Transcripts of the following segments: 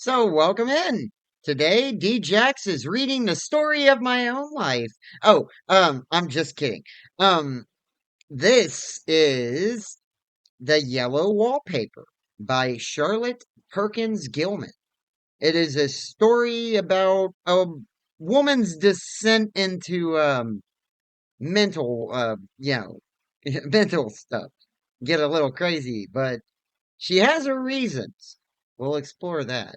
So, welcome in. Today, D-Jax is reading the story of my own life. I'm just kidding. Um, this is The Yellow Wallpaper by Charlotte Perkins Gilman. It is a story about a woman's descent into mental mental stuff. Get a little crazy, but she has her reasons. We'll explore that.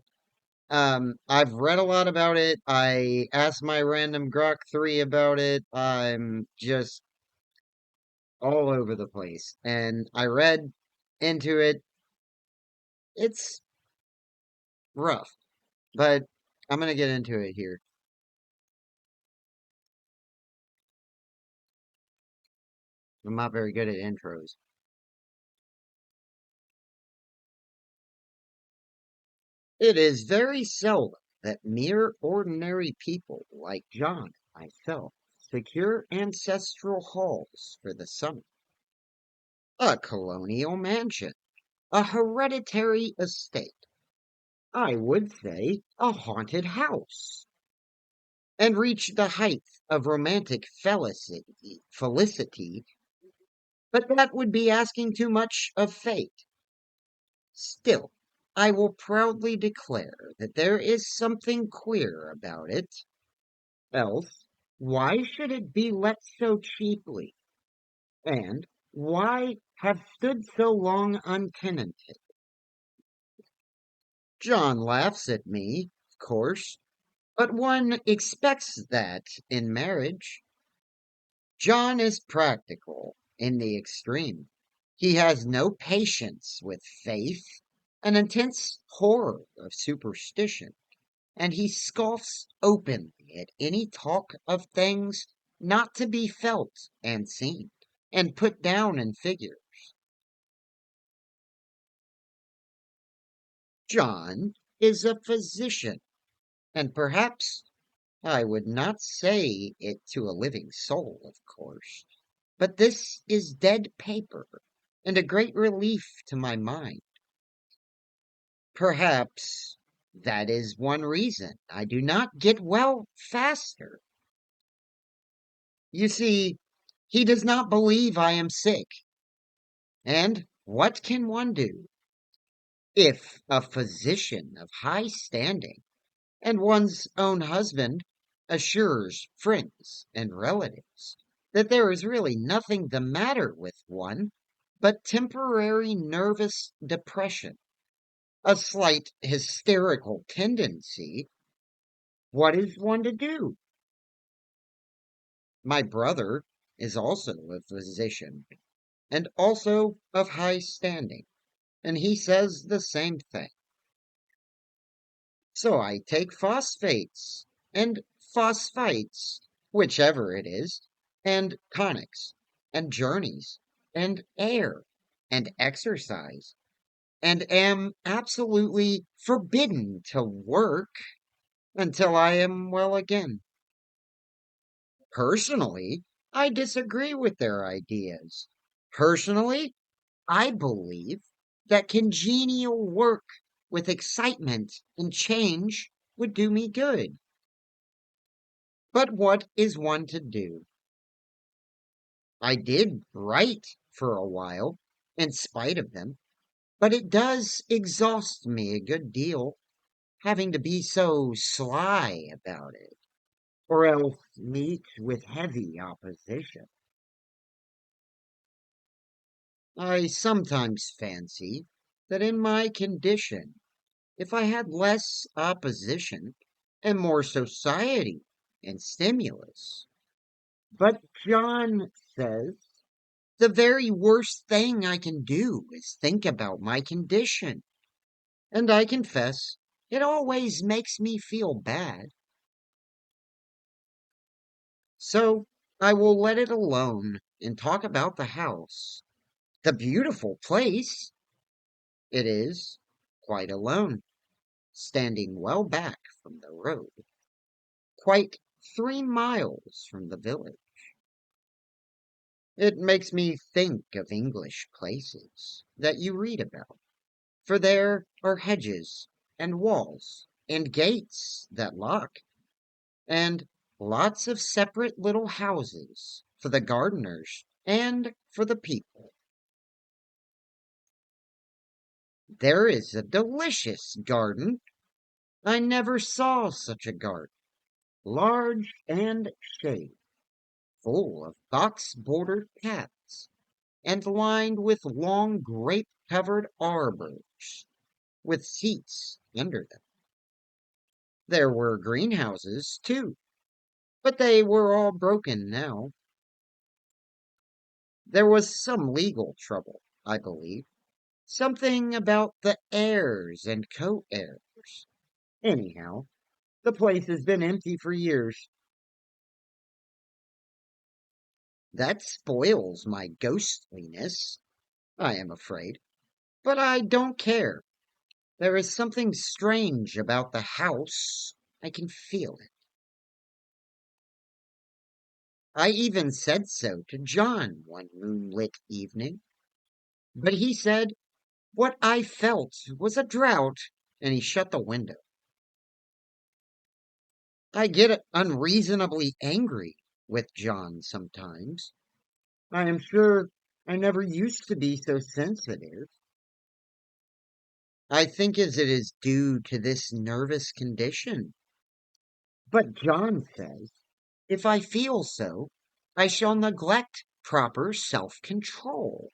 I've read a lot about it. I asked my random Grok 3 about it. I'm just all over the place. And I read into it. It's rough, but I'm going to get into it here. I'm not very good at intros. It is very seldom that mere ordinary people like John and myself secure ancestral halls for the summer. A colonial mansion, a hereditary estate, I would say a haunted house, and reach the height of romantic felicity, but that would be asking too much of fate. Still, I will proudly declare that there is something queer about it. Else, why should it be let so cheaply? And why have stood so long untenanted? John laughs at me, of course, but one expects that in marriage. John is practical in the extreme. He has no patience with faith, an intense horror of superstition, and he scoffs openly at any talk of things not to be felt and seen, and put down in figure. John is a physician, and perhaps I would not say it to a living soul, of course. But this is dead paper, and a great relief to my mind. Perhaps that is one reason I do not get well faster. You see, he does not believe I am sick. And what can one do? If a physician of high standing and one's own husband assures friends and relatives that there is really nothing the matter with one but temporary nervous depression, a slight hysterical tendency, what is one to do? My brother is also a physician and also of high standing, and he says the same thing. So I take phosphates and phosphites, whichever it is, and tonics and journeys and air and exercise, and am absolutely forbidden to work until I am well again. Personally, I disagree with their ideas. Personally, I believe that congenial work with excitement and change would do me good. But what is one to do? I did write for a while, in spite of them, but it does exhaust me a good deal, having to be so sly about it, or else meet with heavy opposition. I sometimes fancy that in my condition, if I had less opposition and more society and stimulus. But John says the very worst thing I can do is think about my condition. And I confess, it always makes me feel bad. So I will let it alone and talk about the house. The beautiful place it is, quite alone, standing well back from the road, quite 3 miles from the village. It makes me think of English places that you read about, for there are hedges and walls and gates that lock, and lots of separate little houses for the gardeners and for the people. There is a delicious garden. I never saw such a garden, large and shady, full of box-bordered paths, and lined with long grape-covered arbors, with seats under them. There were greenhouses, too, but they were all broken now. There was some legal trouble, I believe. Something about the heirs and co-heirs. Anyhow, the place has been empty for years. That spoils my ghostliness, I am afraid. But I don't care. There is something strange about the house. I can feel it. I even said so to John one moonlit evening. But he said what I felt was a drought, and he shut the window. I get unreasonably angry with John sometimes. I am sure I never used to be so sensitive. I think as it is due to this nervous condition. But John says, if I feel so, I shall neglect proper self-control.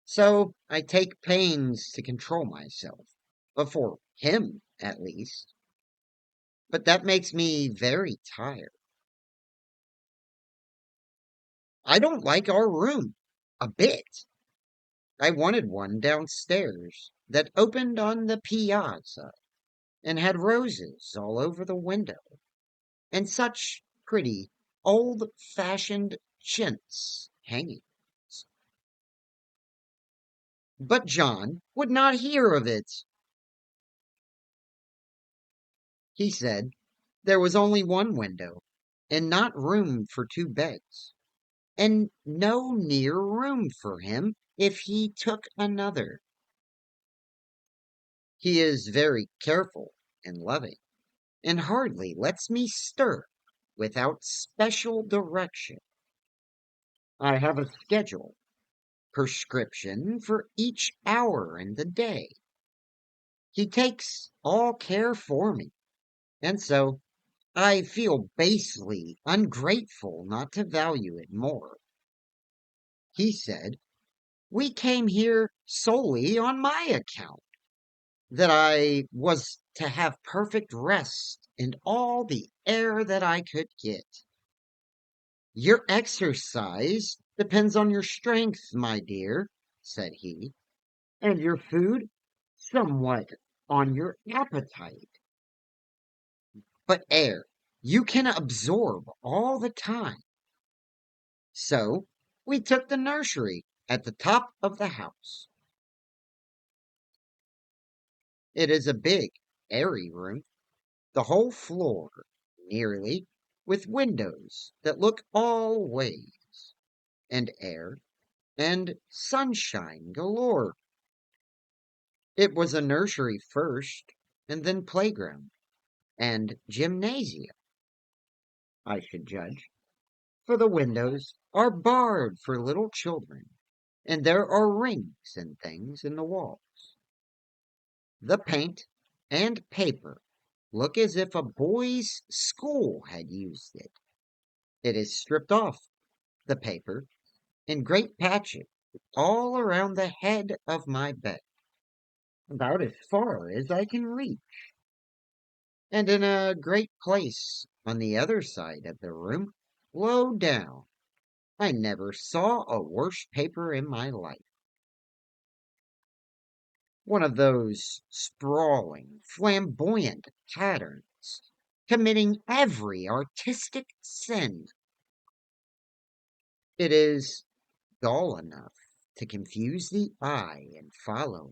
So I take pains to control myself, before him at least. But that makes me very tired. I don't like our room a bit. I wanted one downstairs that opened on the piazza and had roses all over the window and such pretty old-fashioned chintz hangings. But John would not hear of it. He said there was only one window and not room for two beds, and no near room for him if he took another. He is very careful and loving, and hardly lets me stir without special direction. I have a schedule, prescription for each hour in the day. He takes all care for me, and so I feel basely ungrateful not to value it more. He said, we came here solely on my account, that I was to have perfect rest and all the air that I could get. Your exercise depends on your strength, my dear, said he, and your food somewhat on your appetite. But air you can absorb all the time. So we took the nursery at the top of the house. It is a big, airy room, the whole floor, nearly, with windows that look all ways, and air, and sunshine galore. It was a nursery first, and then playground, and gymnasium, I should judge, for the windows are barred for little children, and there are rings and things in the walls. The paint and paper look as if a boys' school had used it. It is stripped off, the paper, in great patches all around the head of my bed, about as far as I can reach, and in a great place on the other side of the room, low down. I never saw a worse paper in my life. One of those sprawling, flamboyant patterns, committing every artistic sin. It is dull enough to confuse the eye and follow,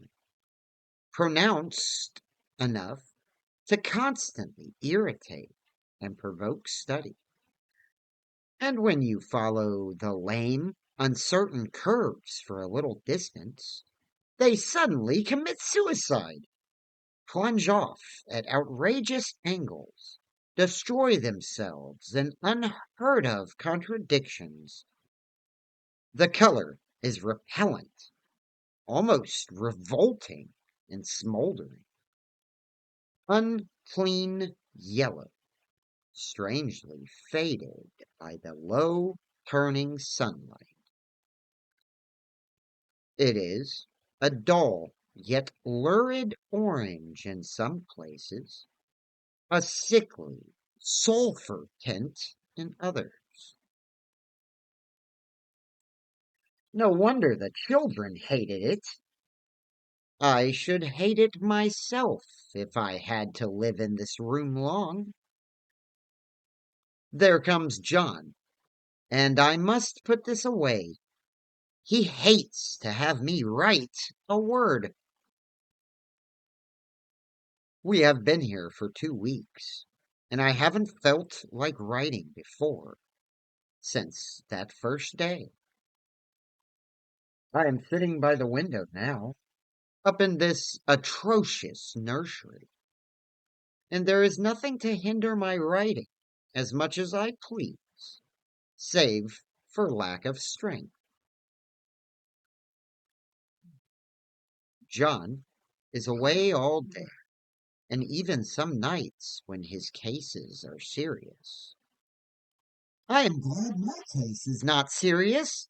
pronounced enough to constantly irritate and provoke study. And when you follow the lame, uncertain curves for a little distance, they suddenly commit suicide. plunge off at outrageous angles, destroy themselves in unheard of contradictions. The color is repellent, almost revolting and smoldering. Unclean yellow, strangely faded by the low turning sunlight. It is a dull yet lurid orange in some places, a sickly sulphur tint in others. No wonder the children hated it. I should hate it myself if I had to live in this room long. There comes John, and I must put this away. He hates to have me write a word. We have been here for 2 weeks, and I haven't felt like writing before, since that first day. I am sitting by the window now, up in this atrocious nursery, and there is nothing to hinder my writing as much as I please, save for lack of strength. John is away all day, and even some nights when his cases are serious. I am glad my case is not serious,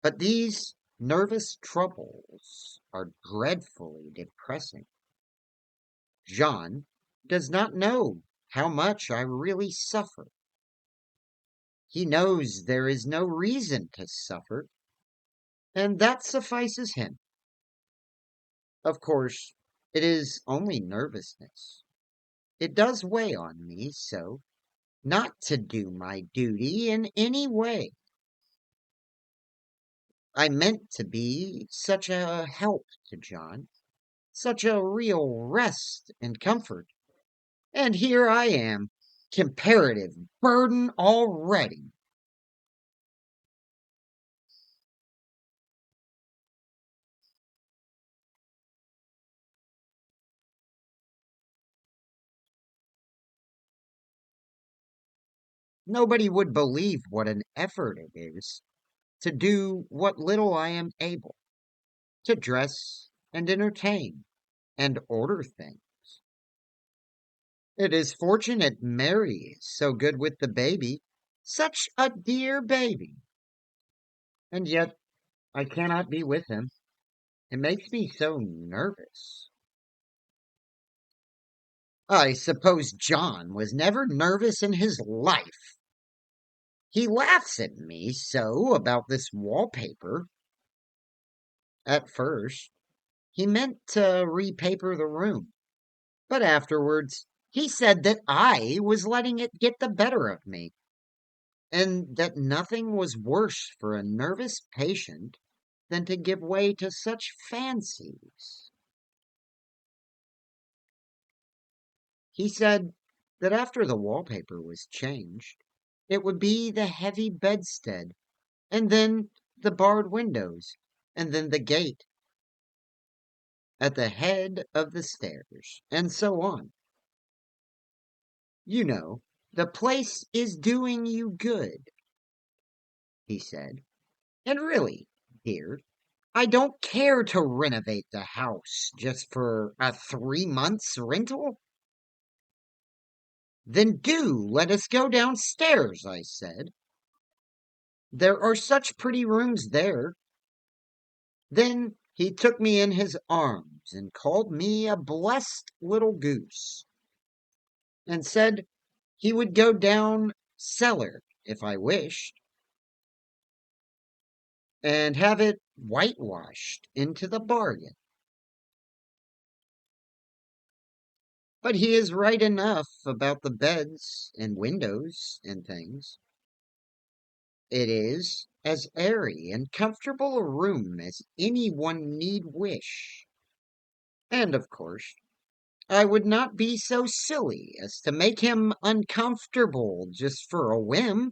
but these nervous troubles are dreadfully depressing. John does not know how much I really suffer. He knows there is no reason to suffer, and that suffices him. Of course, it is only nervousness. It does weigh on me so not to do my duty in any way. I meant to be such a help to John, such a real rest and comfort, and here I am, comparative burden already. Nobody would believe what an effort it is to do what little I am able, to dress and entertain and order things. It is fortunate Mary is so good with the baby, such a dear baby. And yet I cannot be with him. It makes me so nervous. I suppose John was never nervous in his life. He laughs at me so about this wallpaper. At first, he meant to repaper the room, but afterwards, he said that I was letting it get the better of me, and that nothing was worse for a nervous patient than to give way to such fancies. He said that after the wallpaper was changed, it would be the heavy bedstead, and then the barred windows, and then the gate at the head of the stairs, and so on. You know, the place is doing you good, he said. And really, dear, I don't care to renovate the house just for a 3 months rental. Then do let us go downstairs, I said. There are such pretty rooms there. Then he took me in his arms and called me a blessed little goose, and said he would go down cellar if I wished, and have it whitewashed into the bargain. But he is right enough about the beds and windows and things. It is as airy and comfortable a room as any one need wish. And of course, I would not be so silly as to make him uncomfortable just for a whim.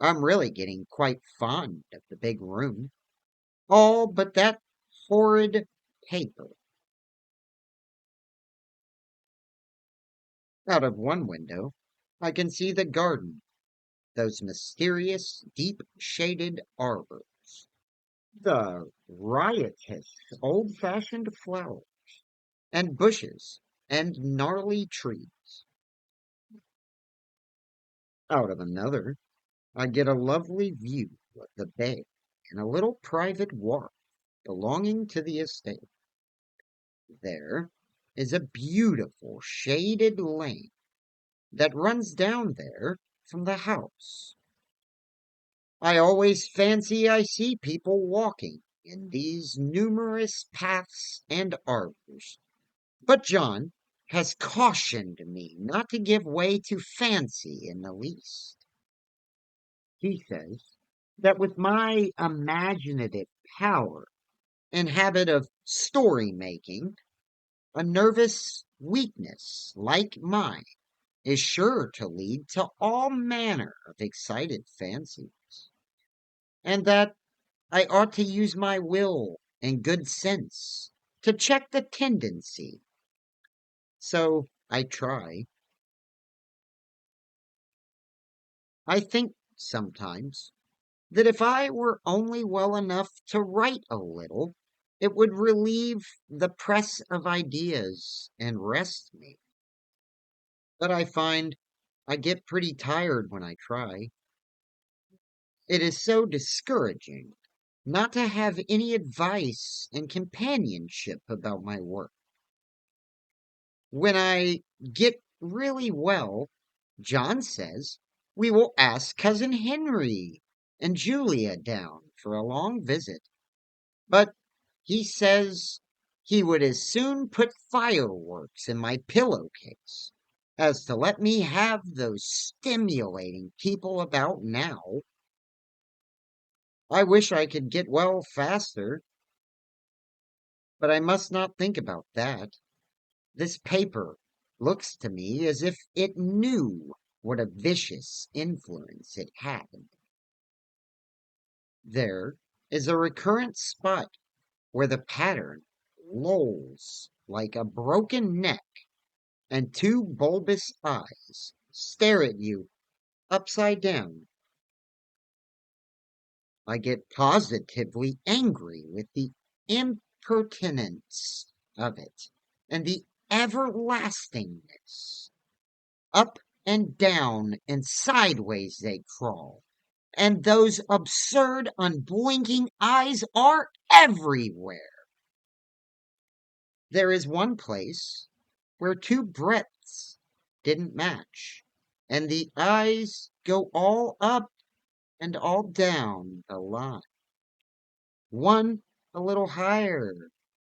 I'm really getting quite fond of the big room. All but that horrid paper. Out of one window, I can see the garden, those mysterious, deep shaded arbors, the riotous, old fashioned flowers, and bushes, and gnarly trees. Out of another, I get a lovely view of the bay and a little private wharf belonging to the estate. There is a beautiful shaded lane that runs down there from the house. I always fancy I see people walking in these numerous paths and arbors. But John has cautioned me not to give way to fancy in the least. He says that with my imaginative power and habit of story making, a nervous weakness like mine is sure to lead to all manner of excited fancies, and that I ought to use my will and good sense to check the tendency. So I try. I think sometimes that if I were only well enough to write a little, it would relieve the press of ideas and rest me. But I find I get pretty tired when I try. It is so discouraging not to have any advice and companionship about my work. When I get really well, John says we will ask Cousin Henry and Julia down for a long visit. But he says he would as soon put fireworks in my pillowcase as to let me have those stimulating people about now. I wish I could get well faster, but I must not think about that. This paper looks to me as if it knew what a vicious influence it had. There is a recurrent spot where the pattern lolls like a broken neck and two bulbous eyes stare at you upside down. I get positively angry with the impertinence of it and the everlastingness. Up and down and sideways they crawl, and those absurd, unblinking eyes are everywhere. There is one place where two breadths didn't match, and the eyes go all up and all down the line, one a little higher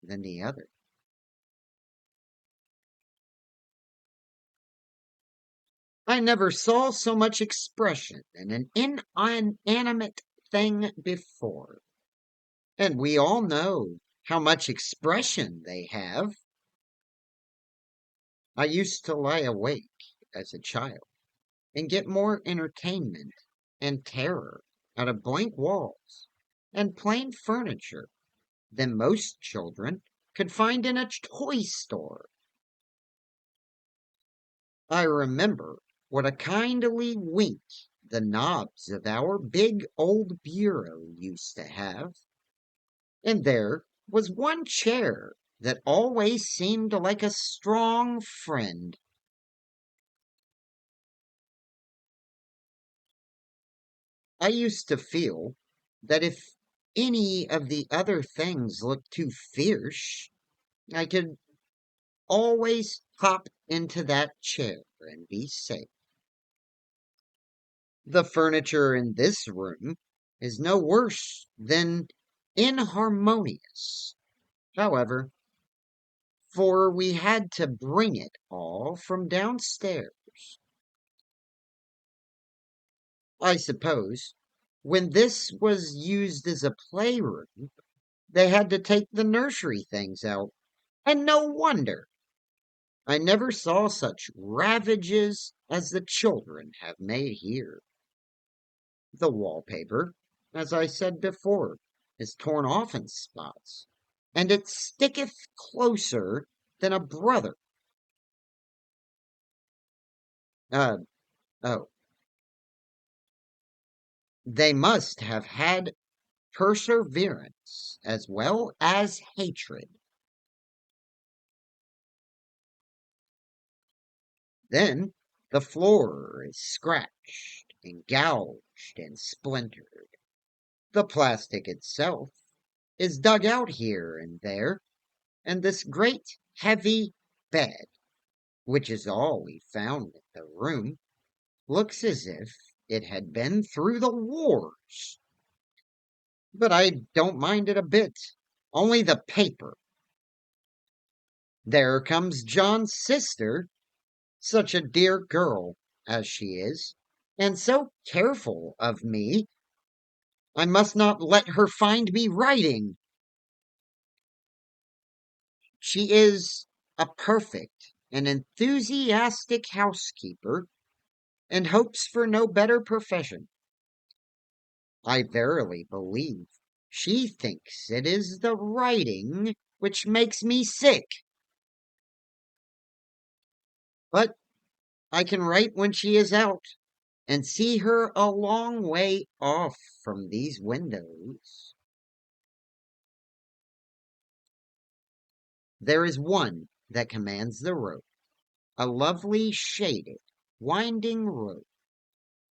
than the other. I never saw so much expression in an inanimate thing before. And we all know how much expression they have. I used to lie awake as a child and get more entertainment and terror out of blank walls and plain furniture than most children could find in a toy store. I remember what a kindly wink the knobs of our big old bureau used to have. And there was one chair that always seemed like a strong friend. I used to feel that if any of the other things looked too fierce, I could always hop into that chair and be safe. The furniture in this room is no worse than inharmonious, however, for we had to bring it all from downstairs. I suppose when this was used as a playroom, they had to take the nursery things out, and no wonder. I never saw such ravages as the children have made here. The wallpaper, as I said before, is torn off in spots, and it sticketh closer than a brother. Uh, oh, they must have had perseverance as well as hatred. Then the floor is scratched and gouged and splintered. The plastic itself is dug out here and there, and this great heavy bed, which is all we found in the room, looks as if it had been through the wars. But I don't mind it a bit. Only the paper. There comes John's sister, such a dear girl as she is, and so careful of me. I must not let her find me writing. She is a perfect and enthusiastic housekeeper, and hopes for no better profession. I verily believe she thinks it is the writing which makes me sick. But I can write when she is out, and see her a long way off from these windows. There is one that commands the road, a lovely shaded, winding road,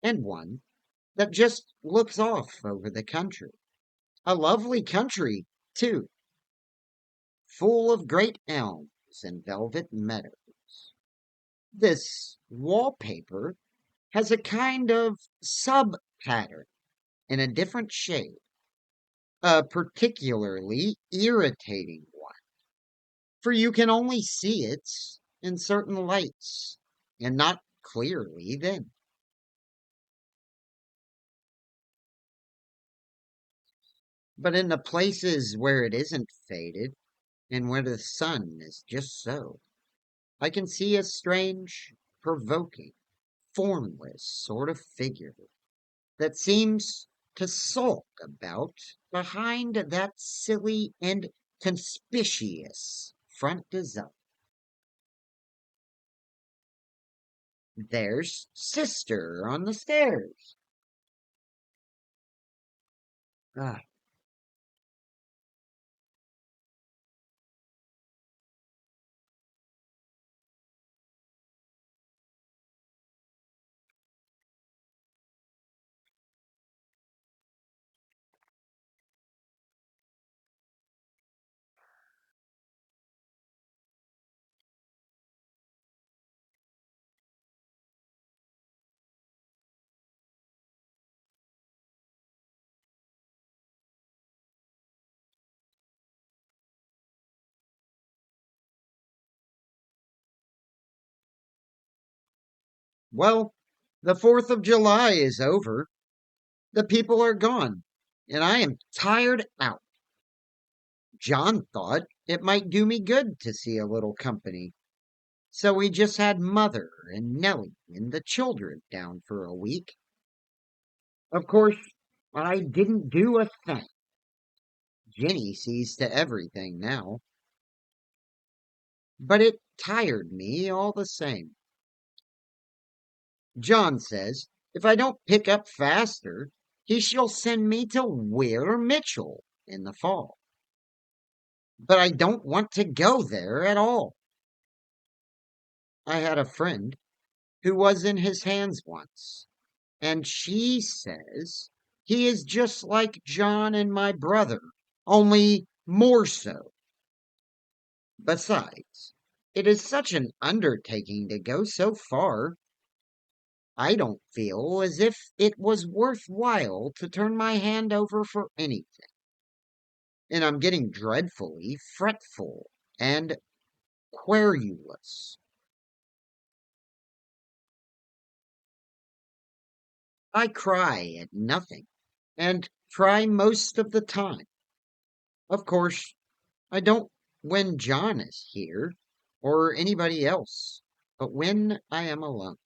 and one that just looks off over the country. A lovely country, too, full of great elms and velvet meadows. This wallpaper has a kind of sub pattern in a different shade, a particularly irritating one, for you can only see it in certain lights, and not clearly then. But in the places where it isn't faded, and where the sun is just so, I can see a strange, provoking, formless sort of figure that seems to sulk about behind that silly and conspicuous front design. There's sister on the stairs. Ah, well, the 4th of July is over. The people are gone, and I am tired out. John thought it might do me good to see a little company. So we just had Mother and Nellie and the children down for a week. Of course, I didn't do a thing. Jenny sees to everything now. But it tired me all the same. John says if I don't pick up faster, he shall send me to Weir Mitchell in the fall. But I don't want to go there at all. I had a friend who was in his hands once, and she says he is just like John and my brother, only more so. Besides, it is such an undertaking to go so far. I don't feel as if it was worthwhile to turn my hand over for anything, and I'm getting dreadfully fretful and querulous. I cry at nothing, and cry most of the time. Of course, I don't when John is here, or anybody else, but when I am alone.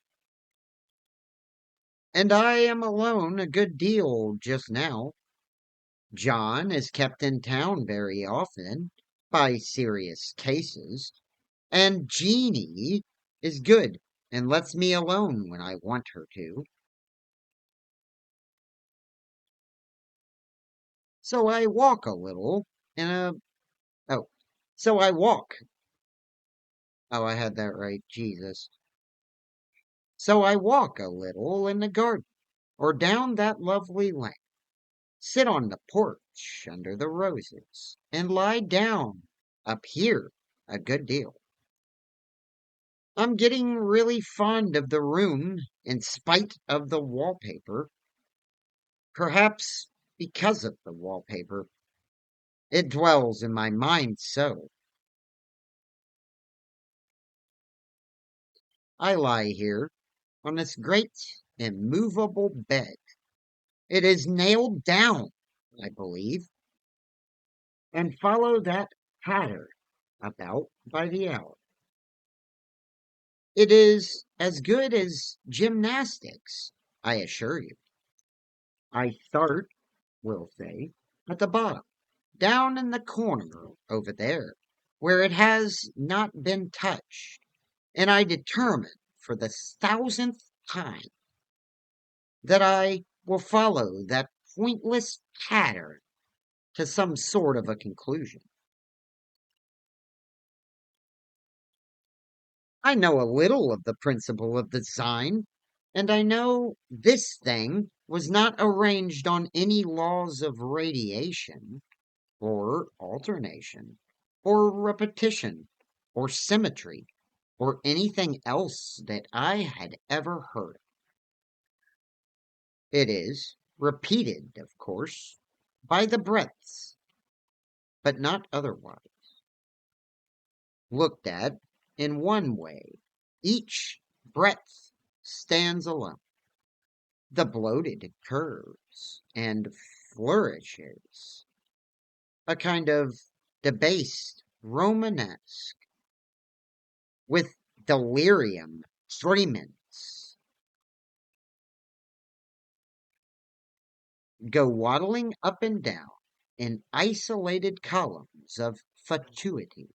And I am alone a good deal just now. John is kept in town very often, by serious cases, and Jeannie is good and lets me alone when I want her to. So I walk a little in a oh, so I walk. Oh, I had that right. Jesus. So I walk a little in the garden or down that lovely lane, sit on the porch under the roses, and lie down up here a good deal. I'm getting really fond of the room in spite of the wallpaper, perhaps because of the wallpaper. It dwells in my mind so. I lie here on this great immovable bed. It is nailed down, I believe, and follow that pattern about by the hour. It is as good as gymnastics, I assure you. I start, we'll say, at the bottom, down in the corner over there, where it has not been touched, and I determine for the thousandth time that I will follow that pointless pattern to some sort of a conclusion. I know a little of the principle of design, and I know this thing was not arranged on any laws of radiation, or alternation, or repetition, or symmetry, or anything else that I had ever heard of. It is repeated, of course, by the breadths, but not otherwise. Looked at in one way, each breadth stands alone. The bloated curves and flourishes, a kind of debased Romanesque with delirium tremens, go waddling up and down in isolated columns of fatuity.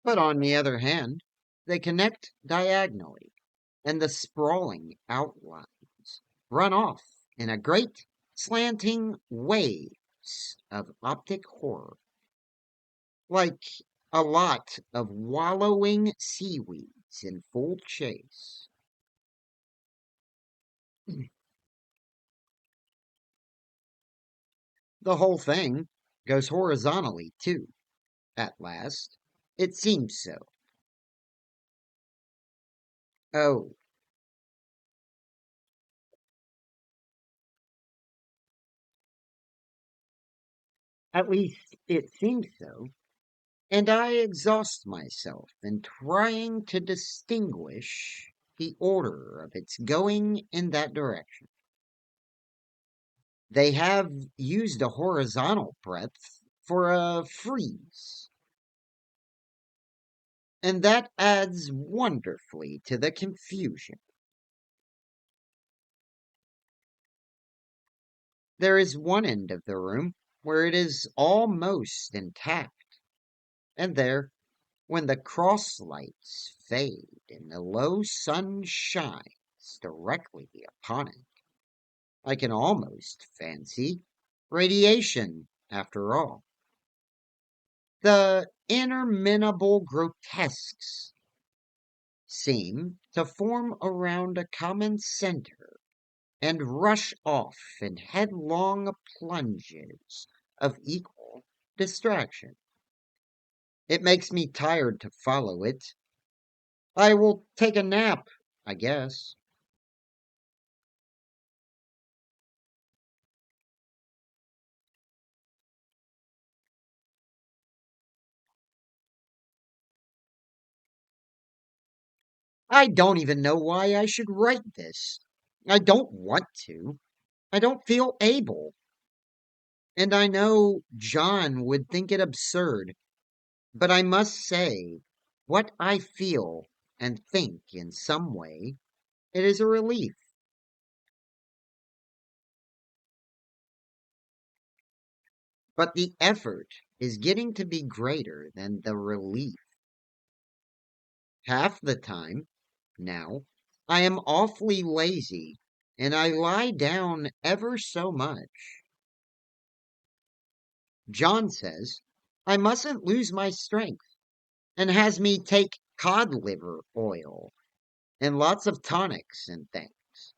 But on the other hand, they connect diagonally, and the sprawling outlines run off in a great slanting waves of optic horror, like a lot of wallowing seaweeds in full chase. The whole thing goes horizontally, too, at last. It seems so. Oh, at least it seems so. And I exhaust myself in trying to distinguish the order of its going in that direction. They have used a horizontal breadth for a frieze, and that adds wonderfully to the confusion. There is one end of the room where it is almost intact, and there, when the cross lights fade and the low sun shines directly upon it, I can almost fancy radiation after all. The interminable grotesques seem to form around a common center and rush off in headlong plunges of equal distraction. It makes me tired to follow it. I will take a nap, I guess. I don't even know why I should write this. I don't want to. I don't feel able. And I know John would think it absurd, but I must say, what I feel and think in some way, it is a relief. but the effort is getting to be greater than the relief. Half the time, now, I am awfully lazy, and I lie down ever so much. John says I mustn't lose my strength, and has me take cod liver oil and lots of tonics and things,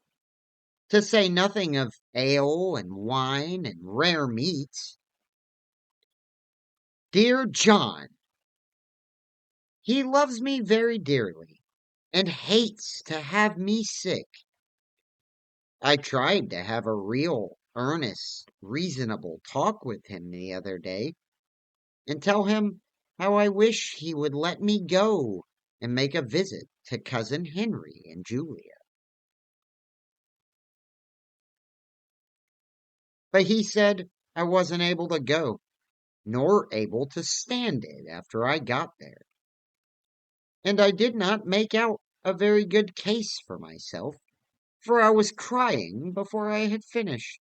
to say nothing of ale and wine and rare meats. Dear John, he loves me very dearly and hates to have me sick. I tried to have a real, earnest, reasonable talk with him the other day and tell him how I wish he would let me go and make a visit to Cousin Henry and Julia. But he said I wasn't able to go, nor able to stand it after I got there. And I did not make out a very good case for myself, for I was crying before I had finished.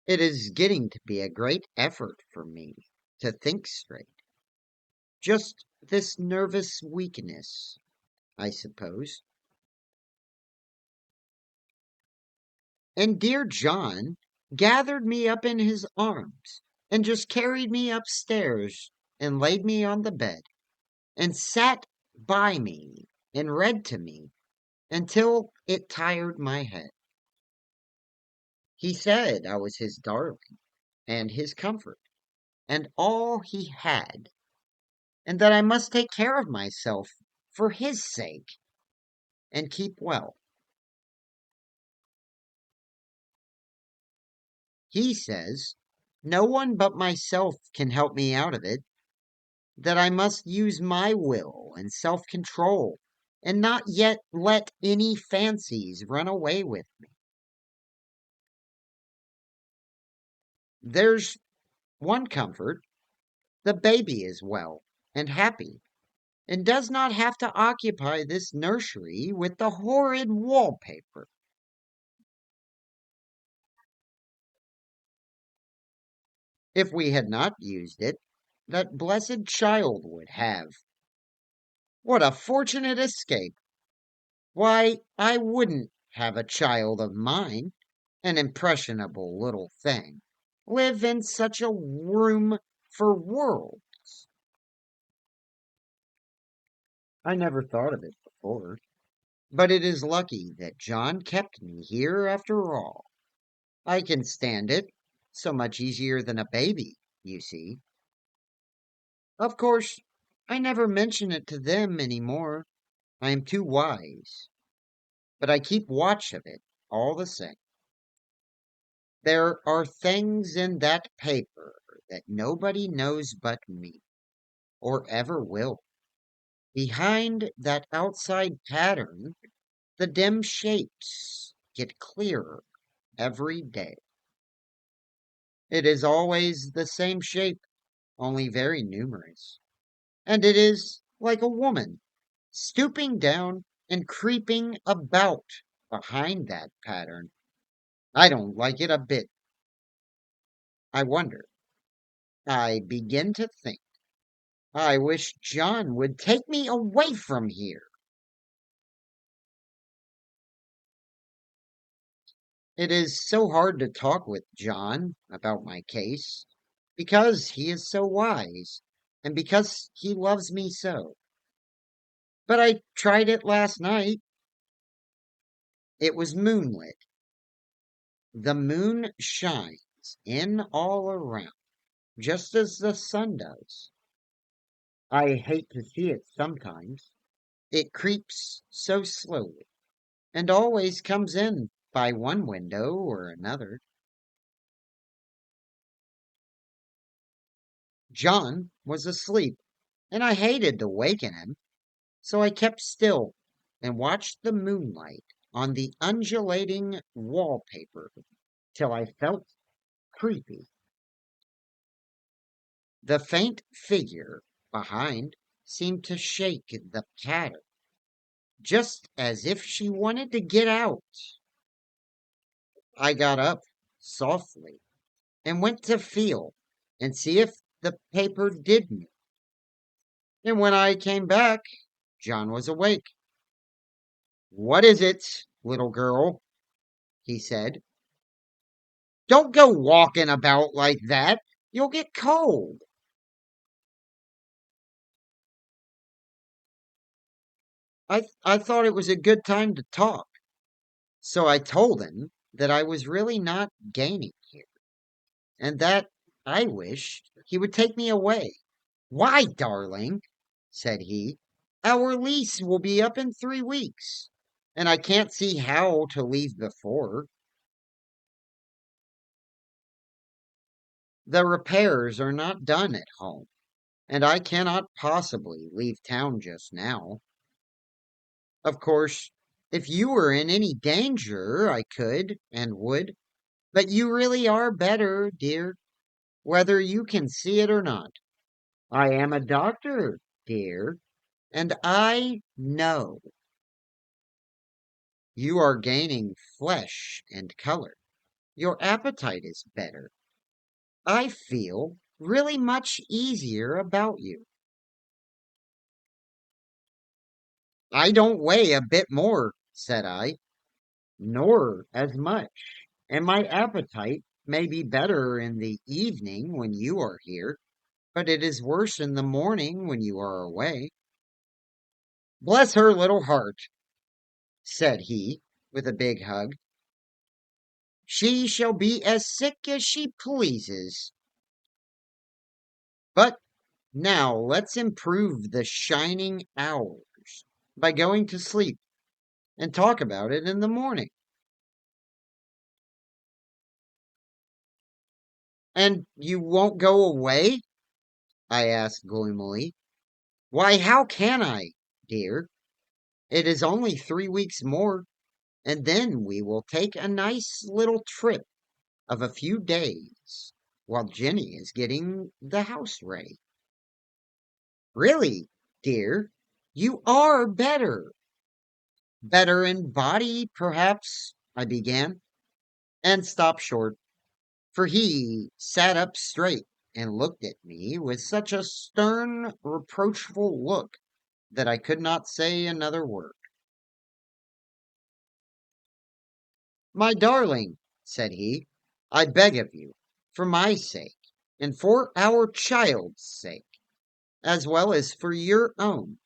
It is getting to be a great effort for me to think straight. Just this nervous weakness, I suppose. And dear John gathered me up in his arms and just carried me upstairs and laid me on the bed and sat by me and read to me until it tired my head. He said I was his darling and his comfort and all he had, and that I must take care of myself for his sake and keep well. He says no one but myself can help me out of it, that I must use my will and self control and not yet let any fancies run away with me. There's one comfort: the baby is well and happy and does not have to occupy this nursery with the horrid wallpaper. If we had not used it, that blessed child would have. What a fortunate escape! Why, I wouldn't have a child of mine, an impressionable little thing, live in such a room for worlds. I never thought of it before, but it is lucky that John kept me here after all. I can stand it so much easier than a baby, you see. Of course, I never mention it to them any more. I am too wise, but I keep watch of it all the same. There are things in that paper that nobody knows but me, or ever will. Behind that outside pattern, the dim shapes get clearer every day. It is always the same shape, only very numerous. And it is like a woman, stooping down and creeping about behind that pattern. I don't like it a bit. I wonder. I begin to think. I wish John would take me away from here. It is so hard to talk with John about my case, because he is so wise, and because he loves me so. But I tried it last night. It was moonlit. The moon shines in all around, just as the sun does. I hate to see it sometimes. It creeps so slowly, and always comes in by one window or another. John was asleep, and I hated to waken him, so I kept still and watched the moonlight on the undulating wallpaper till I felt creepy. The faint figure behind seemed to shake the pattern, just as if she wanted to get out. I got up softly and went to feel and see if the paper did move. And when I came back, John was awake. "What is it, little girl?" he said. "Don't go walking about like that. You'll get cold." I thought it was a good time to talk, so I told him that I was really not gaining here, and that I wished he would take me away. "Why, darling?" said he. "Our lease will be up in 3 weeks, and I can't see how to leave before. The repairs are not done at home, and I cannot possibly leave town just now. Of course, if you were in any danger, I could and would, but you really are better, dear, whether you can see it or not. I am a doctor, dear, and I know you are gaining flesh and color. Your appetite is better. I feel really much easier about you. I don't weigh a bit more," said I, "nor as much, and my appetite may be better in the evening when you are here, but it is worse in the morning when you are away." "Bless her little heart," said he, with a big hug. "She shall be as sick as she pleases. But now let's improve the shining hours by going to sleep and talk about it in the morning." "And you won't go away?" I asked gloomily. "Why, how can I, dear? It is only 3 weeks more, and then we will take a nice little trip of a few days while Jenny is getting the house ready." "Really, dear, you are better." "Better in body, perhaps," I began, and stopped short, for he sat up straight and looked at me with such a stern, reproachful look that I could not say another word. "My darling," said he, "I beg of you, for my sake, and for our child's sake, as well as for your own,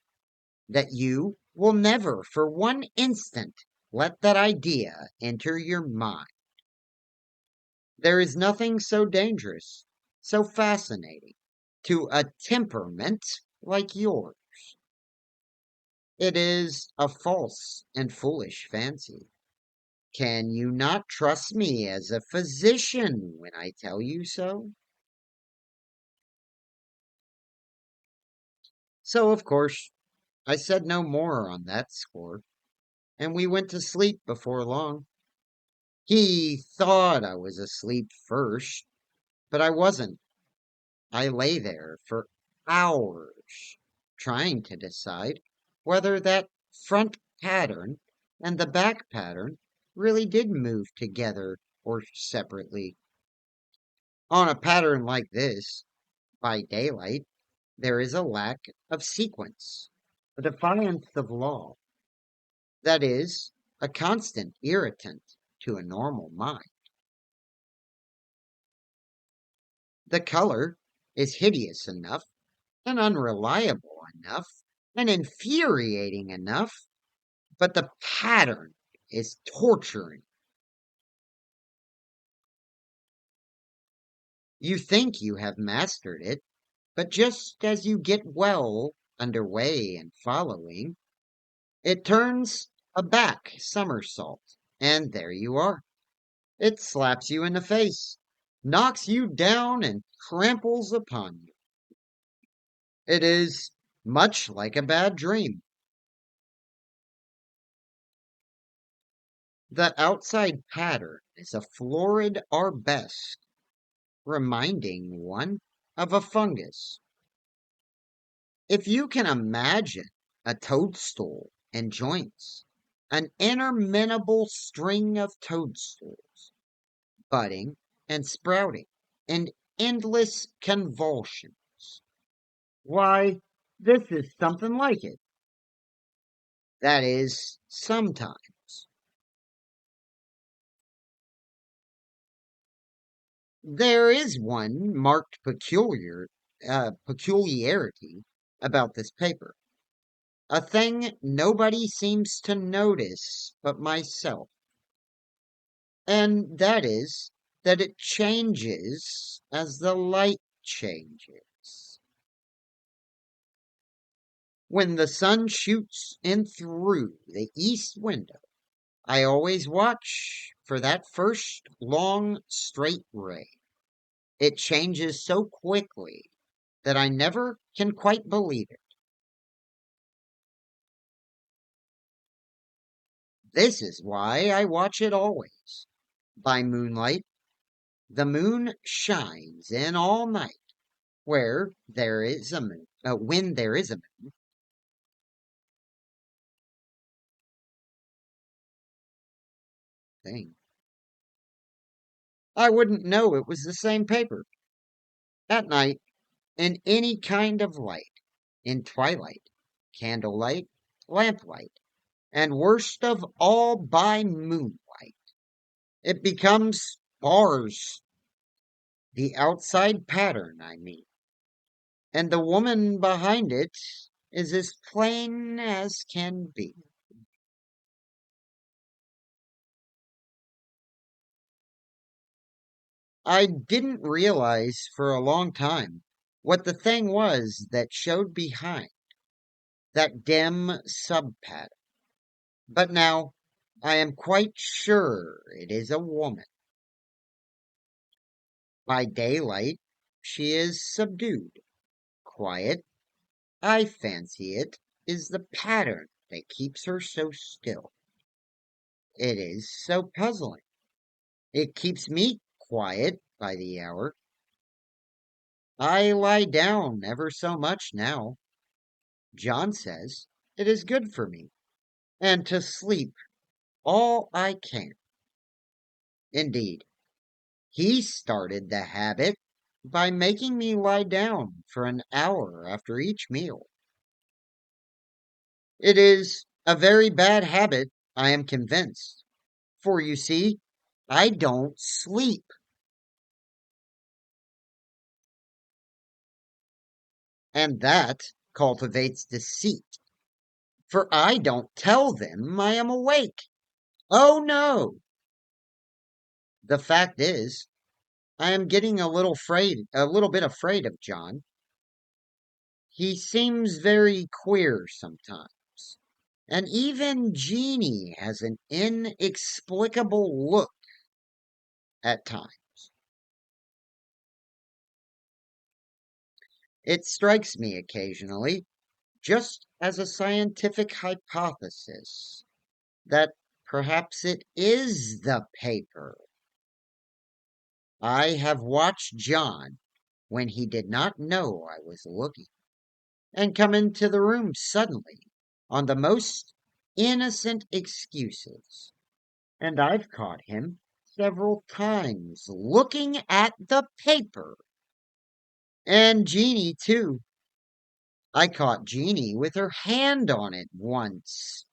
that you will never for one instant let that idea enter your mind. There is nothing so dangerous, so fascinating, to a temperament like yours. It is a false and foolish fancy. Can you not trust me as a physician when I tell you so?" So, of course, I said no more on that score, and we went to sleep before long. He thought I was asleep first, but I wasn't. I lay there for hours trying to decide whether that front pattern and the back pattern really did move together or separately. On a pattern like this, by daylight, there is a lack of sequence, a defiance of law. That is, a constant irritant to a normal mind. The color is hideous enough and unreliable enough and infuriating enough, but the pattern is torturing. You think you have mastered it, but just as you get well under way and following, it turns a back somersault, and there you are. It slaps you in the face, knocks you down, and tramples upon you. It is much like a bad dream. The outside pattern is a florid arabesque, reminding one of a fungus. If you can imagine a toadstool and joints, an interminable string of toadstools, budding and sprouting, and endless convulsions. Why, this is something like it. That is, sometimes. There is one marked peculiarity about this paper. A thing nobody seems to notice but myself. And that is that it changes as the light changes. When the sun shoots in through the east window, I always watch for that first long straight ray. It changes so quickly that I never can quite believe it. This is why I watch it always. By moonlight, the moon shines in all night where there is a moon, when there is a thing. I wouldn't know it was the same paper. At night, in any kind of light, in twilight, candlelight, lamplight, and worst of all by moonlight, it becomes bars, the outside pattern, I mean. And the woman behind it is as plain as can be. I didn't realize for a long time what the thing was that showed behind that dim sub-pattern. But now I am quite sure it is a woman. By daylight, she is subdued, quiet. I fancy it is the pattern that keeps her so still. It is so puzzling. It keeps me quiet by the hour. I lie down ever so much now. John says it is good for me, and to sleep all I can. Indeed, he started the habit by making me lie down for an hour after each meal. It is a very bad habit, I am convinced, for you see, I don't sleep, and that cultivates deceit, for I don't tell them I am awake. Oh no! The fact is, I am getting a little bit afraid of John. He seems very queer sometimes. And even Jeanie has an inexplicable look at times. It strikes me occasionally, just as a scientific hypothesis, that perhaps it is the paper. I have watched John when he did not know I was looking, and come into the room suddenly on the most innocent excuses. And I've caught him several times looking at the paper. And Jeanie, too. I caught Jeanie with her hand on it once.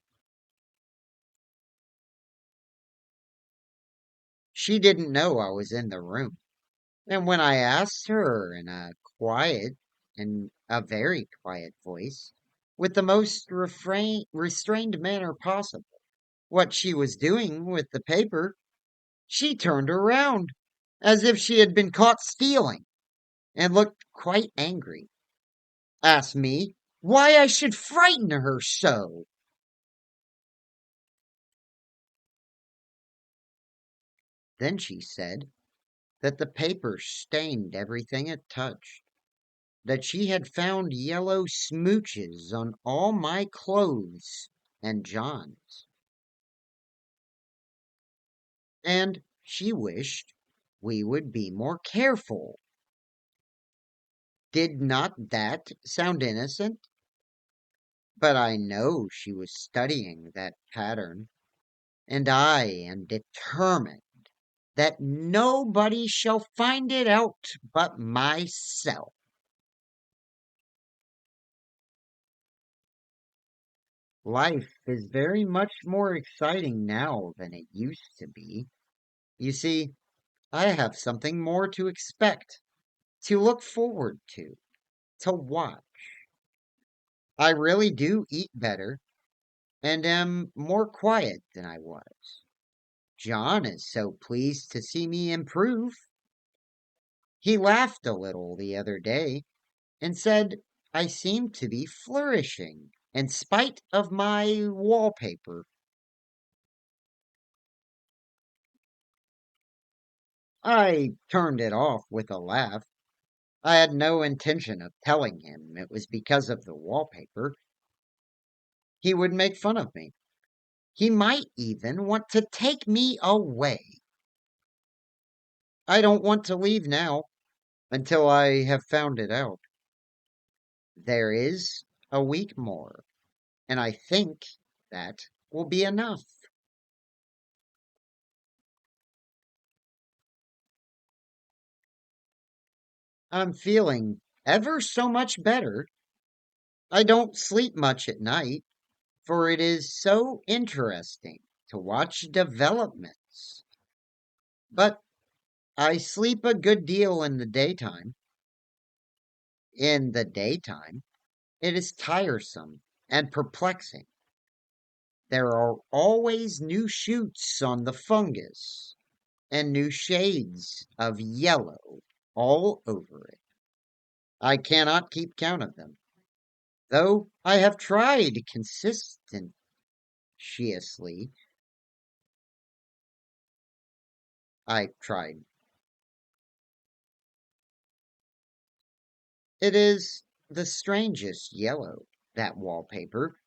She didn't know I was in the room. And when I asked her in a very quiet voice, with the most restrained manner possible, what she was doing with the paper, she turned around as if she had been caught stealing and looked quite angry. Asked me why I should frighten her so. Then she said that the paper stained everything it touched, that she had found yellow smooches on all my clothes and John's, and she wished we would be more careful. Did not that sound innocent? But I know she was studying that pattern, and I am determined that nobody shall find it out but myself. Life is very much more exciting now than it used to be. You see, I have something more to expect, to look forward to watch. I really do eat better and am more quiet than I was. John is so pleased to see me improve. He laughed a little the other day and said I seemed to be flourishing in spite of my wallpaper. I turned it off with a laugh. I had no intention of telling him it was because of the wallpaper. He would make fun of me. He might even want to take me away. I don't want to leave now until I have found it out. There is a week more, and I think that will be enough. I'm feeling ever so much better. I don't sleep much at night, for it is so interesting to watch developments. But I sleep a good deal in the daytime. In the daytime, it is tiresome and perplexing. There are always new shoots on the fungus and new shades of yellow all over it. I cannot keep count of them, though I have tried consistentiously. I tried. It is the strangest yellow, that wallpaper.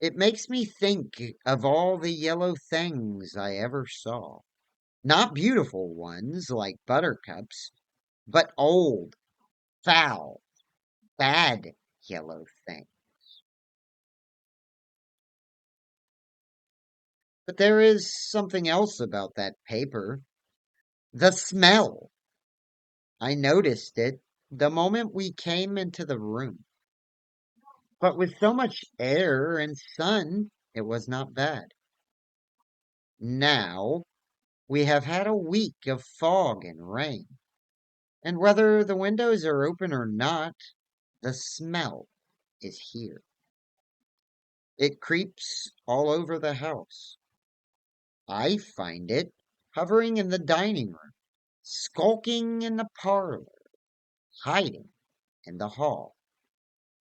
It makes me think of all the yellow things I ever saw. Not beautiful ones like buttercups, but old, foul, bad yellow things. But there is something else about that paper. The smell. I noticed it the moment we came into the room. But with so much air and sun, it was not bad. Now we have had a week of fog and rain, and whether the windows are open or not, the smell is here. It creeps all over the house. I find it hovering in the dining room, skulking in the parlor, hiding in the hall,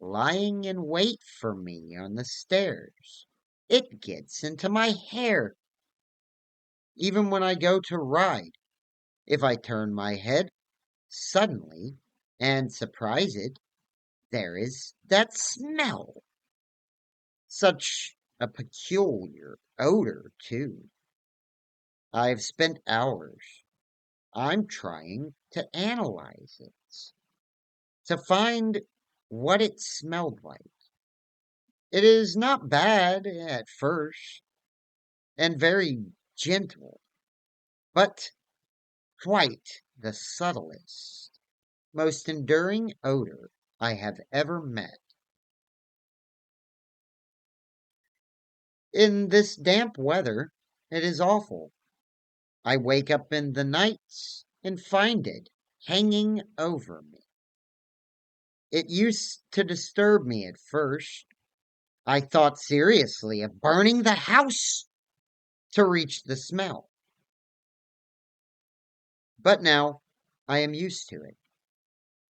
lying in wait for me on the stairs. It gets into my hair, even when I go to ride. If I turn my head suddenly and surprise it, there is that smell. Such a peculiar odor, too. I've spent hours. I'm trying to analyze it, to find what it smelled like. It is not bad at first, and very gentle, but quite the subtlest, most enduring odor I have ever met. In this damp weather, it is awful. I wake up in the nights and find it hanging over me. It used to disturb me at first. I thought seriously of burning the house to reach the smell. But now I am used to it.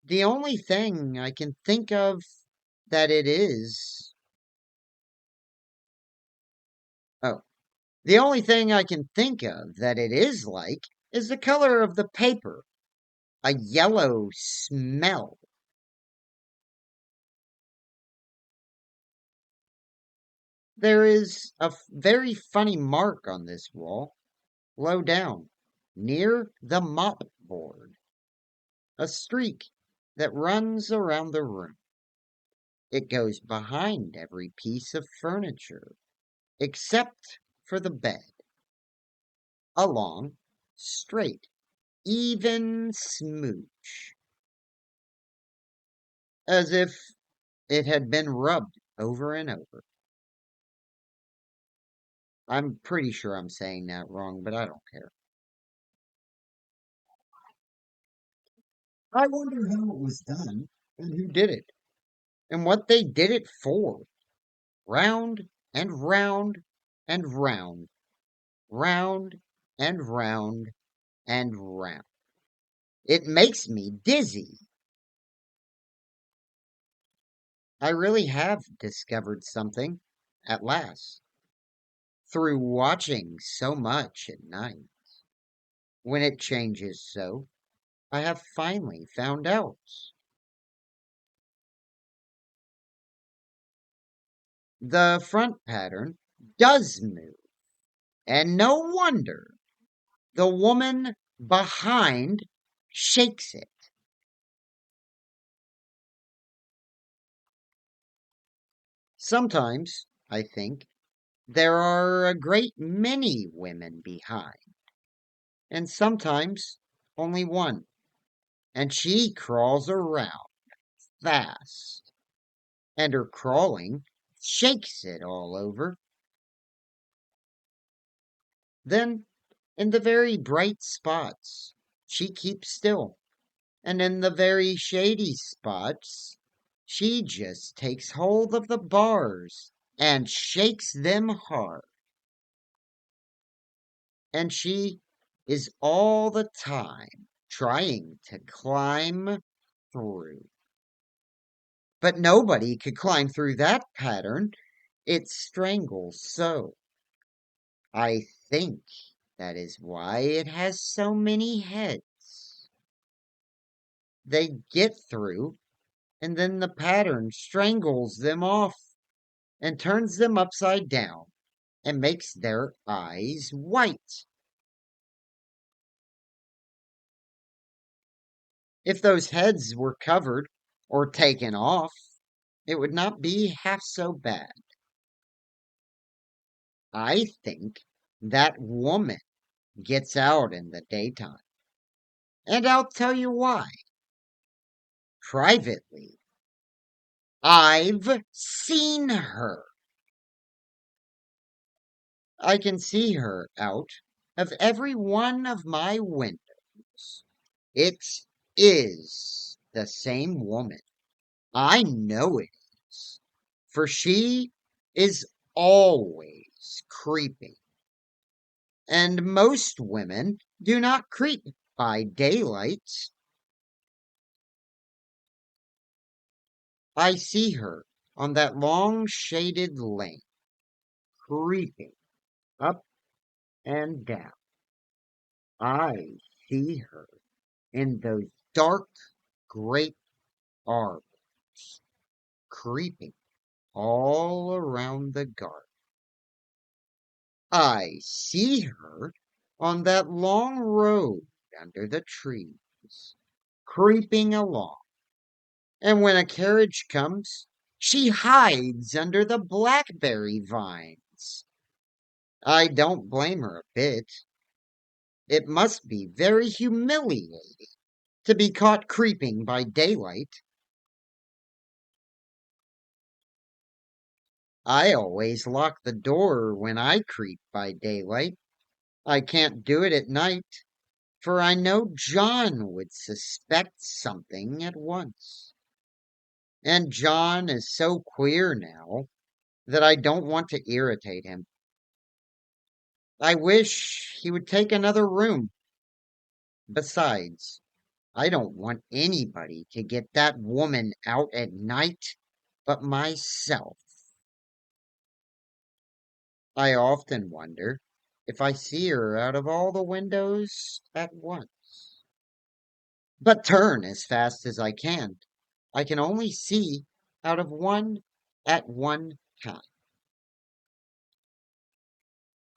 The only thing I can think of that it is, oh, the only thing I can think of that it is like is the color of the paper, a yellow smell. There is a very funny mark on this wall, low down, near the mop board, a streak that runs around the room. It goes behind every piece of furniture, except for the bed, along straight, even smooch, as if it had been rubbed over and over. I'm pretty sure I'm saying that wrong, but I don't care. I wonder how it was done and who did it and what they did it for. Round and round and round, round and round and round. It makes me dizzy. I really have discovered something at last through watching so much at night. When it changes so, I have finally found out. The front pattern does move, and no wonder the woman behind shakes it. Sometimes, I think, there are a great many women behind, and sometimes only one, and she crawls around fast, and her crawling shakes it all over. Then, in the very bright spots, she keeps still, and in the very shady spots, she just takes hold of the bars and shakes them hard. And she is all the time trying to climb through. But nobody could climb through that pattern. It strangles so. I think that is why it has so many heads. They get through, and then the pattern strangles them off and turns them upside down and makes their eyes white. If those heads were covered or taken off, it would not be half so bad. I think that woman gets out in the daytime. And I'll tell you why. Privately, I've seen her. I can see her out of every one of my windows. It is the same woman. I know it is. For she is always creeping. And most women do not creep by daylight. I see her on that long shaded lane, creeping up and down. I see her in those dark great arbors, creeping all around the garden. I see her on that long road under the trees, creeping along. And when a carriage comes, she hides under the blackberry vines. I don't blame her a bit. It must be very humiliating to be caught creeping by daylight. I always lock the door when I creep by daylight. I can't do it at night, for I know John would suspect something at once. And John is so queer now that I don't want to irritate him. I wish he would take another room. Besides, I don't want anybody to get that woman out at night but myself. I often wonder if I see her out of all the windows at once. But turn as fast as I can. I can only see out of one at one time.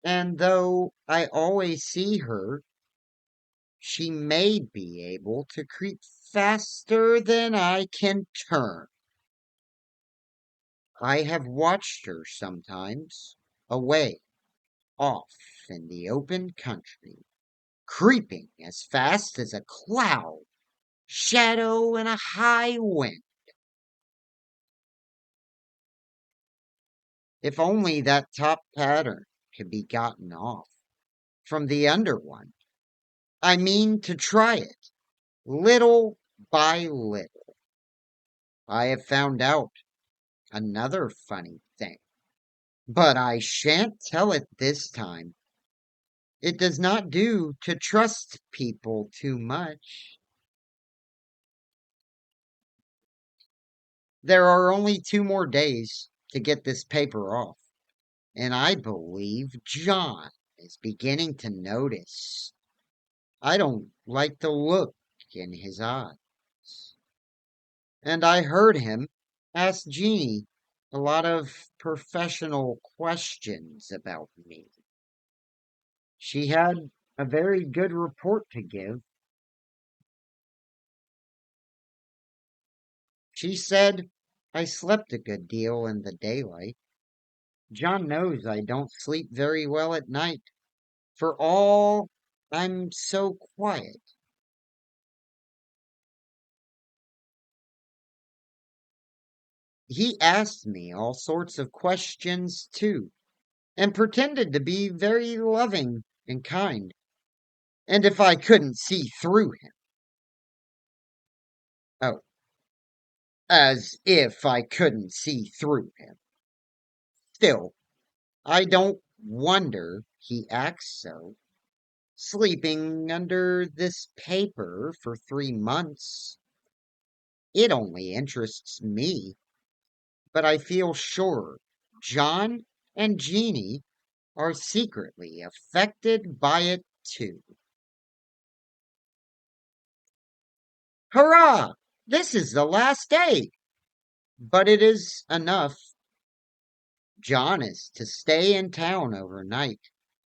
And though I always see her, she may be able to creep faster than I can turn. I have watched her sometimes, away, off in the open country, creeping as fast as a cloud, shadow in a high wind. If only that top pattern could be gotten off from the under one. I mean to try it, little by little. I have found out another funny thing, but I shan't tell it this time. It does not do to trust people too much. There are only 2 more days to get this paper off, and I believe John is beginning to notice. I don't like the look in his eyes. And I heard him ask Jeanie a lot of professional questions about me. She had a very good report to give. She said I slept a good deal in the daylight. John knows I don't sleep very well at night, for all I'm so quiet. He asked me all sorts of questions, too, and pretended to be very loving and kind. And if I couldn't see through him, oh, as if I couldn't see through him. Still, I don't wonder he acts so. Sleeping under this paper for 3 months. It only interests me, but I feel sure John and Jeanie are secretly affected by it too. Hurrah! This is the last day, but it is enough. John is to stay in town overnight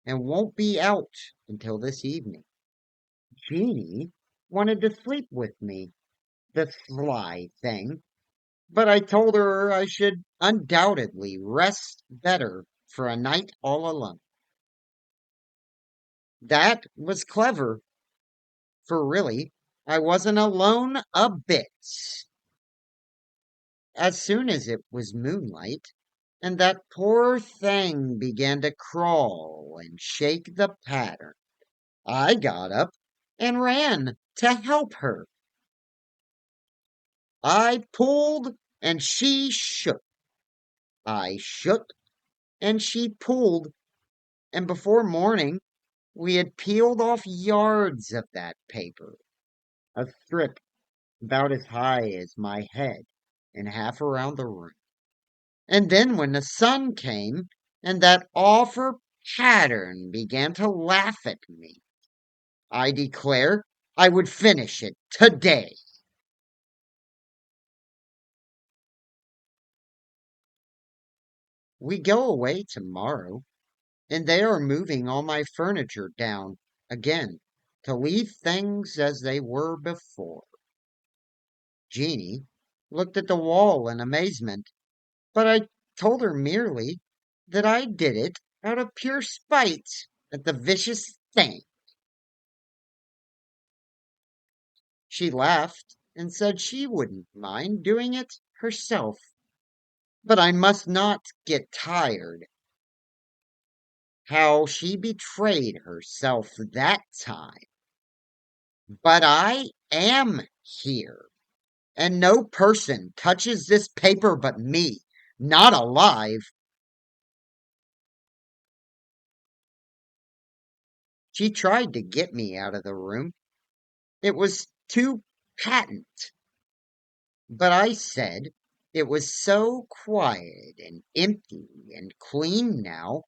and won't be out until this evening. Jeanie wanted to sleep with me, the sly thing, but I told her I should undoubtedly rest better for a night all alone. That was clever, for really, I wasn't alone a bit. As soon as it was moonlight, and that poor thing began to crawl and shake the pattern, I got up and ran to help her. I pulled and she shook. I shook and she pulled, and before morning we had peeled off yards of that paper, a strip about as high as my head and half around the room. And then when the sun came and that awful pattern began to laugh at me, I declare I would finish it today. We go away tomorrow, and they are moving all my furniture down again to leave things as they were before. Jeanie looked at the wall in amazement, but I told her merely that I did it out of pure spite at the vicious thing. She laughed and said she wouldn't mind doing it herself, but I must not get tired. How she betrayed herself that time. But I am here, and no person touches this paper but me, not alive. She tried to get me out of the room. It was too patent. But I said it was so quiet and empty and clean now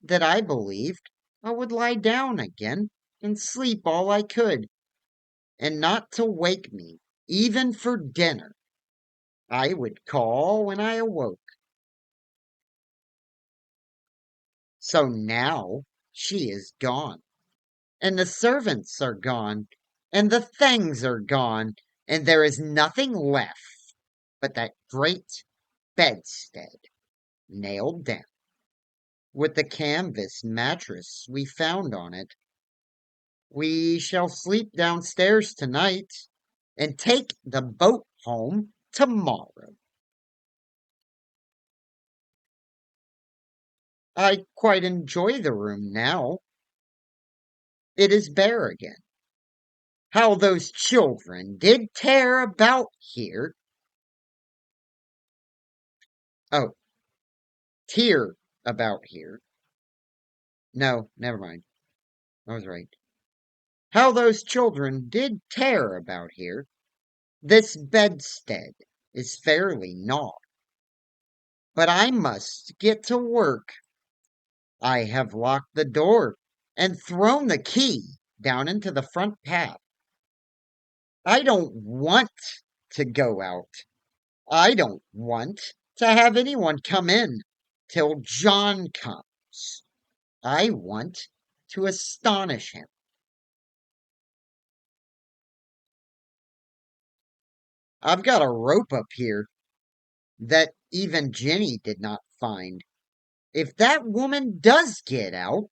that I believed I would lie down again and sleep all I could, and not to wake me, even for dinner. I would call when I awoke. So now she is gone, and the servants are gone, and the things are gone, and there is nothing left but that great bedstead nailed down, with the canvas mattress we found on it. We shall sleep downstairs tonight and take the boat home tomorrow. I quite enjoy the room now. It is bare again. How those children did tear about here. Oh, tear about here. No, never mind. I was right. How those children did tear about here. This bedstead is fairly gnawed. But I must get to work. I have locked the door and thrown the key down into the front path. I don't want to go out. I don't want to have anyone come in till John comes. I want to astonish him. I've got a rope up here that even Jenny did not find. If that woman does get out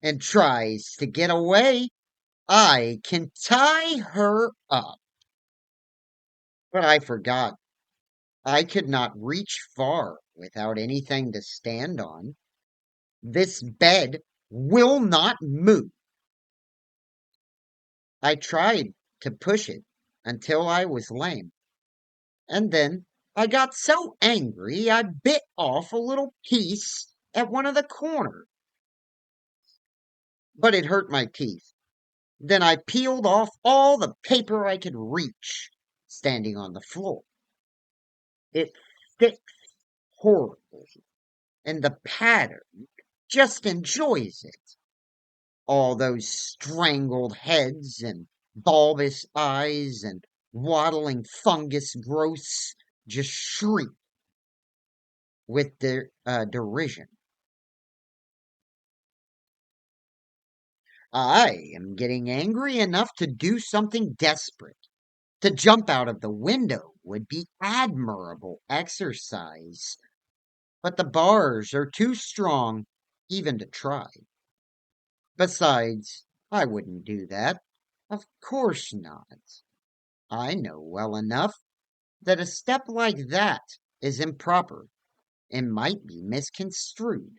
and tries to get away, I can tie her up. But I forgot. I could not reach far without anything to stand on. This bed will not move. I tried to push it until I was lame, and then I got so angry I bit off a little piece at one of the corners, but it hurt my teeth. Then I peeled off all the paper I could reach, standing on the floor. It sticks horribly, and the pattern just enjoys it. All those strangled heads and bulbous eyes and waddling fungus growths just shriek with their derision. I am getting angry enough to do something desperate. To jump out of the window would be admirable exercise, but the bars are too strong even to try. Besides, I wouldn't do that. Of course not. I know well enough that a step like that is improper and might be misconstrued.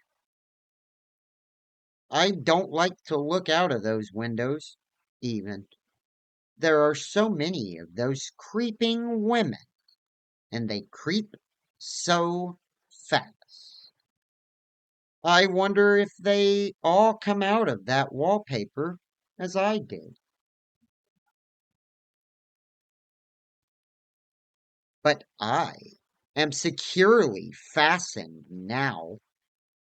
I don't like to look out of those windows, even. There are so many of those creeping women, and they creep so fast. I wonder if they all come out of that wallpaper as I did. But I am securely fastened now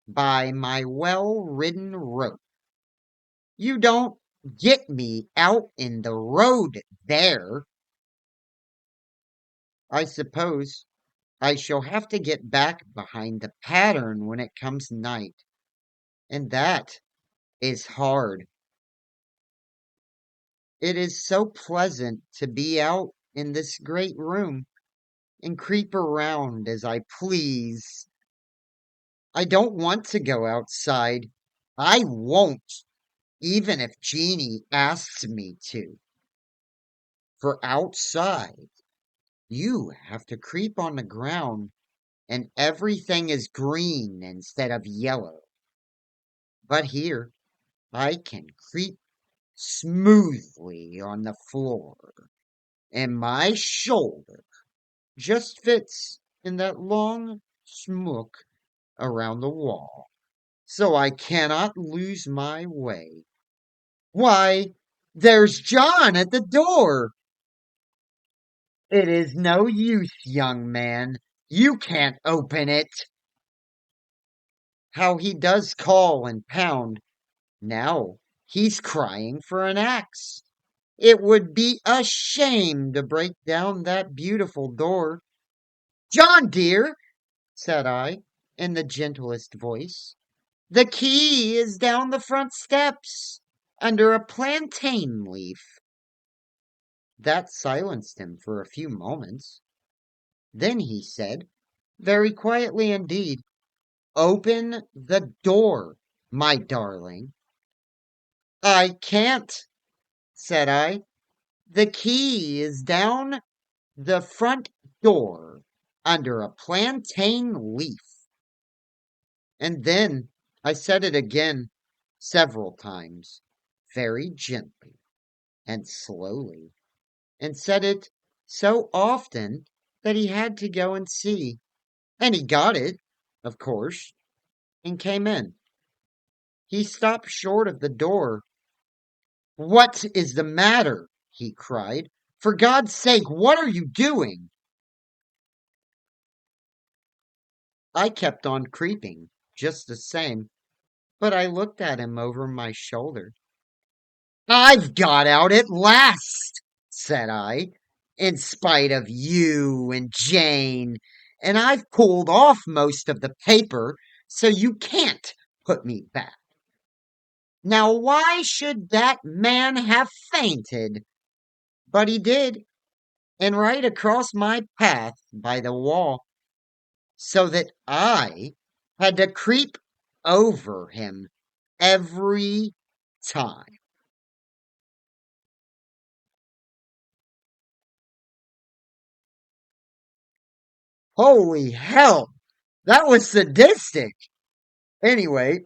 by my well-ridden rope. You don't get me out in the road there. I suppose I shall have to get back behind the pattern when it comes night, and that is hard. It is so pleasant to be out in this great room and creep around as I please. I don't want to go outside. I won't, even if Jeanie asks me to. For outside, you have to creep on the ground and everything is green instead of yellow. But here, I can creep smoothly on the floor, and my shoulder just fits in that long smook around the wall, so I cannot lose my way. Why, there's John at the door. It is no use, young man. You can't open it. How he does call and pound. Now he's crying for an axe. It would be a shame to break down that beautiful door. John, dear, said I, in the gentlest voice, the key is down the front steps, under a plantain leaf. That silenced him for a few moments. Then he said, very quietly indeed, open the door, my darling. I can't, said I. The key is down the front door under a plantain leaf. And then I said it again several times, very gently and slowly, and said it so often that he had to go and see. And he got it, of course, and came in. He stopped short of the door. "What is the matter?" he cried. "For God's sake, what are you doing?" I kept on creeping, just the same, but I looked at him over my shoulder. "I've got out at last," said I, "in spite of you and Jane, and I've pulled off most of the paper, so you can't put me back. Now why should that man have fainted?" But he did, and right across my path by the wall, so that I had to creep over him every time. Holy hell, that was sadistic. Anyway,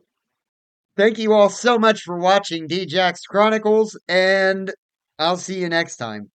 thank you all so much for watching D-Jack's Chronicles, and I'll see you next time.